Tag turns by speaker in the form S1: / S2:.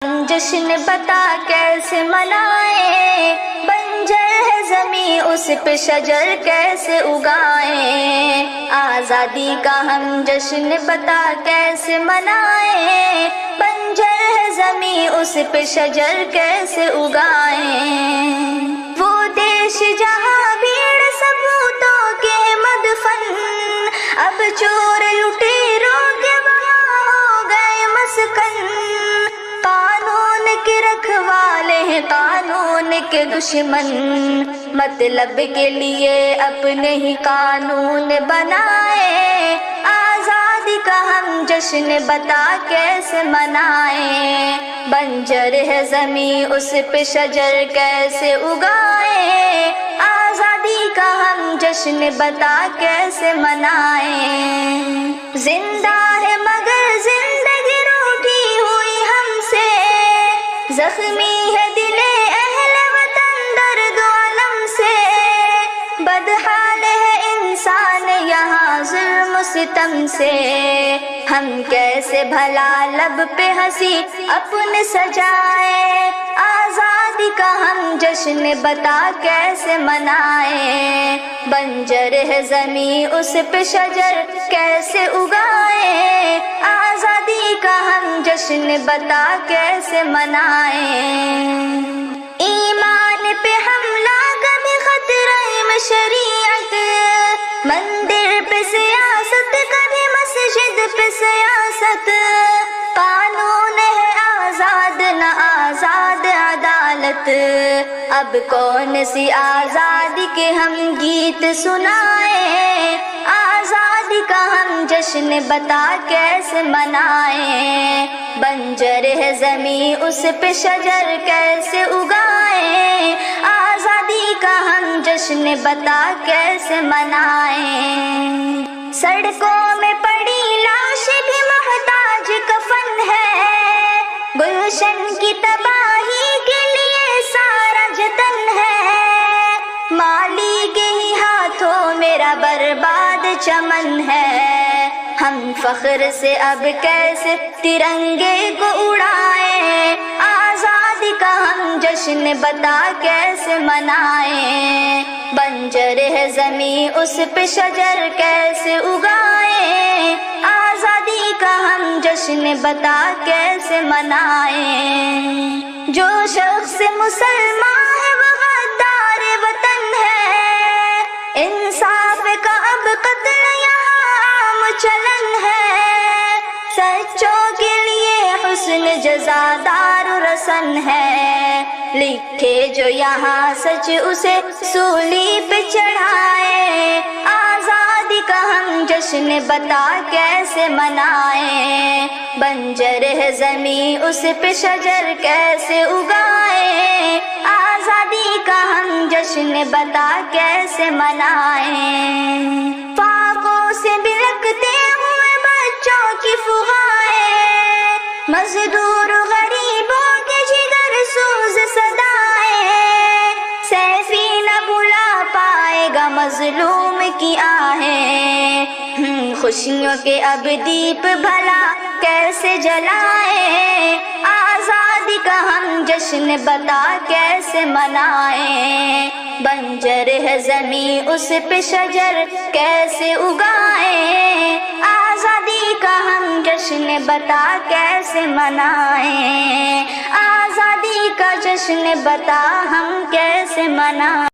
S1: جشن بتا کیسے منائیں، بنجر ہے زمیں اس پہ شجر کیسے اگائیں، آزادی کا ہم جشن بتا کیسے منائیں، بنجر ہے زمیں اس پہ شجر کیسے اگائیں، وہ دیش جہاں بھیڑ ثبوتوں کے مدفن، اب چور لٹیروں کے وہاں ہو گئے مسکن، قانون کے رکھوالے ہیں قانون کے دشمن، مطلب کے لیے اپنے ہی قانون بنائے، آزادی کا ہم جشن بتا کیسے منائیں، بنجر ہے زمیں اس پہ شجر کیسے اگائیں، آزادی کا ہم جشن بتا کیسے منائیں، زندہ ہے مگر زندگی روٹھی ہوئی ہم سے، زخمی ہے دل اہل وطن درد و علم سے، بدحال ہے انسان یہاں ظلم و ستم سے، ہم کیسے بھلا لب پہ ہنسی اپنے سجائے، آزادی کا ہم جشن بتا کیسے منائیں، بنجر ہے زمیں اس پہ شجر کیسے اگائیں، آزادی کا ہم جشن بتا کیسے منائیں، ایمان پہ حملہ کبھی خطرے میں شریعت، مندر پہ سیاست کبھی مسجد پہ سیاست، قانون ہے آزاد نہ آزاد عدالت، اب کون سی آزادی کے ہم گیت سنائیں، آزادی کا ہم جشن بتا کیسے منائیں، بنجر ہے زمیں اس پہ شجر کیسے اگائیں، آزادی کا ہم جشن بتا کیسے منائیں، سڑکوں میں پڑی لاش بھی محتاج کفن ہے، گلشن کی تباہی کے لیے سارا جتن ہے، مالی کے ہی ہاتھوں میرا برباد چمن ہے، ہم فخر سے اب کیسے ترنگے کو اڑائیں، آزادی کا ہم جشن بتا کیسے منائیں، بنجر ہے زمیں اس پہ شجر کیسے اگائیں، آزادی کا ہم جشن بتا کیسے منائیں، جو شخص مسلمان ہے وہ غدار وطن ہے، انصاف کا اب قتل یہاں عام چلن ہے، سچوں کے لیے حسن جزا دار رسن ہے، لکھے جو یہاں سچ اسے سولی پہ چڑھائے، آزادی کا ہم جشن بتا کیسے منائیں، بنجر ہے زمیں اس پہ شجر کیسے اگائیں، آزادی کا ہم جشن بتا کیسے منائیں، فاقوں سے بلکتے ہوئے بچوں کی فغائیں، مزدور غریبوں کے جگر سوز صدائیں، سیفی نہ بھلا پائے گا مظلوم کی آہیں، خوشیوں کے اب دیپ بھلا کیسے جلائیں، آزادی کا ہم جشن بتا کیسے منائیں، بنجر ہے زمیں اس پہ شجر کیسے اگائیں، آزادی کا ہم جشن بتا کیسے منائیں، آزادی کا جشن بتا ہم کیسے منائیں۔